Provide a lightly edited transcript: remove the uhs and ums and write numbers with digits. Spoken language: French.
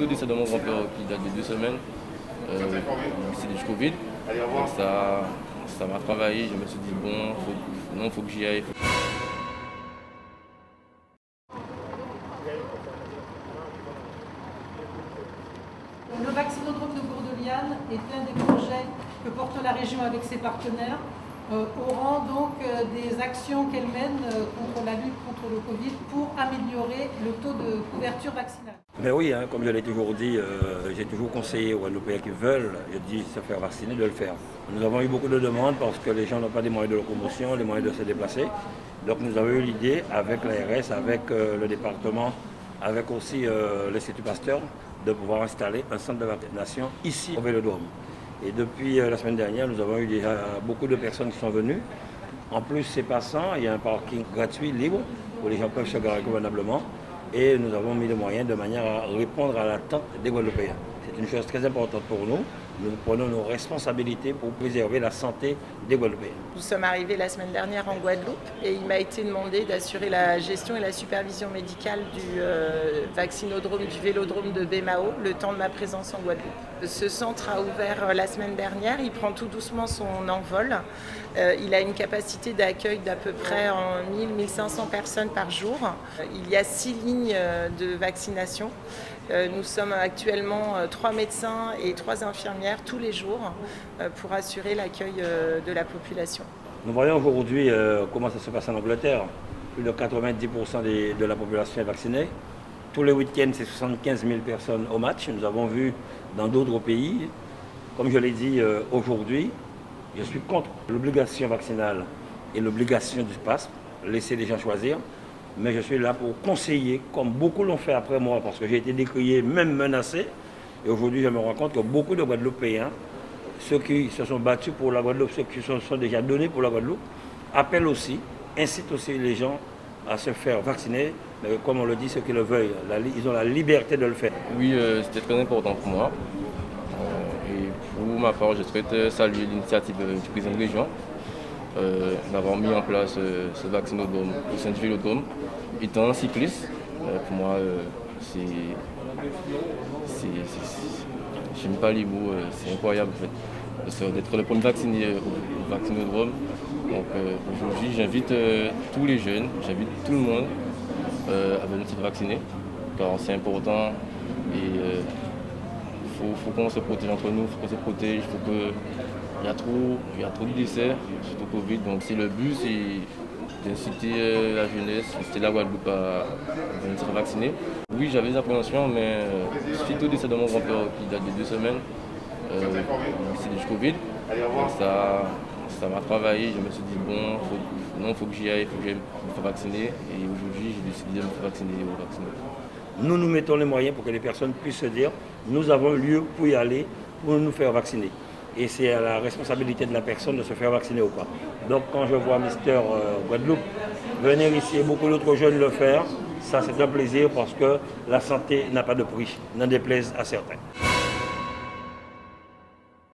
au décès de mon grand-père qui date de 2 semaines, décédé du Covid. Donc ça m'a travaillé, je me suis dit bon, faut que j'y aille. Le vaccinodrome de Gourdeliane est un des projets que porte la région avec ses partenaires au rang donc des actions qu'elle mène contre la lutte contre le Covid pour améliorer le taux de couverture vaccinale. Mais oui, comme je l'ai toujours dit, j'ai toujours conseillé aux Guadeloupéens qui veulent se faire vacciner de le faire. Nous avons eu beaucoup de demandes parce que les gens n'ont pas des moyens de locomotion, les moyens de se déplacer. Donc nous avons eu l'idée avec l'ARS, avec le département, avec aussi l'Institut Pasteur, de pouvoir installer un centre de vaccination ici au Vélodrome. Et depuis la semaine dernière, nous avons eu déjà beaucoup de personnes qui sont venues. En plus, c'est passant, il y a un parking gratuit, libre, où les gens peuvent se garer convenablement. Et nous avons mis les moyens de manière à répondre à l'attente des Guadeloupéens. C'est une chose très importante pour nous. Nous prenons nos responsabilités pour préserver la santé des Guadeloupéens. Nous sommes arrivés la semaine dernière en Guadeloupe et il m'a été demandé d'assurer la gestion et la supervision médicale du vaccinodrome, du vélodrome de Bémao, le temps de ma présence en Guadeloupe. Ce centre a ouvert la semaine dernière, il prend tout doucement son envol. Il a une capacité d'accueil d'à peu près 1000-1500 personnes par jour. Il y a 6 lignes de vaccination. Nous sommes actuellement 3 médecins et 3 infirmières tous les jours pour assurer l'accueil de la population. Nous voyons aujourd'hui comment ça se passe en Angleterre. Plus de 90% de la population est vaccinée. Tous les week-ends, c'est 75 000 personnes au match. Nous avons vu dans d'autres pays. Comme je l'ai dit aujourd'hui, je suis contre l'obligation vaccinale et l'obligation du pass. Laisser les gens choisir. Mais je suis là pour conseiller, comme beaucoup l'ont fait après moi, parce que j'ai été décrié, même menacé. Et aujourd'hui, je me rends compte que beaucoup de Guadeloupéens, ceux qui se sont battus pour la Guadeloupe, ceux qui se sont déjà donnés pour la Guadeloupe, appellent aussi, incitent aussi les gens à se faire vacciner. Mais comme on le dit, ceux qui le veulent, ils ont la liberté de le faire. Oui, c'était très important pour moi. Et pour ma part, je souhaite saluer l'initiative du président de région. D'avoir mis en place ce vaccinodrome au sein du vélodrome. Étant un cycliste, pour moi, j'aime pas les mots, c'est incroyable en fait, d'être le premier vacciné au vaccinodrome. Donc aujourd'hui, j'invite tous les jeunes, j'invite tout le monde à venir se vacciner, car c'est important et faut qu'on se protège entre nous, il faut qu'on se protège, il y a trop de décès, surtout Covid, donc c'est le but, c'est d'inciter la jeunesse, d'inciter la Guadeloupe à venir se faire vacciner. Oui, j'avais des appréhensions, mais suite au décès de mon grand-père qui date de 2 semaines, décédé du Covid, donc ça m'a travaillé, je me suis dit bon, faut que j'y aille, faut que j'aille me faire vacciner, et aujourd'hui j'ai décidé de me faire vacciner au vaccinodrome. Nous mettons les moyens pour que les personnes puissent se dire nous avons lieu pour y aller, pour nous faire vacciner. Et c'est à la responsabilité de la personne de se faire vacciner ou pas. Donc quand je vois Mister Guadeloupe venir ici et beaucoup d'autres jeunes le faire, ça c'est un plaisir parce que la santé n'a pas de prix, n'en déplaise à certains.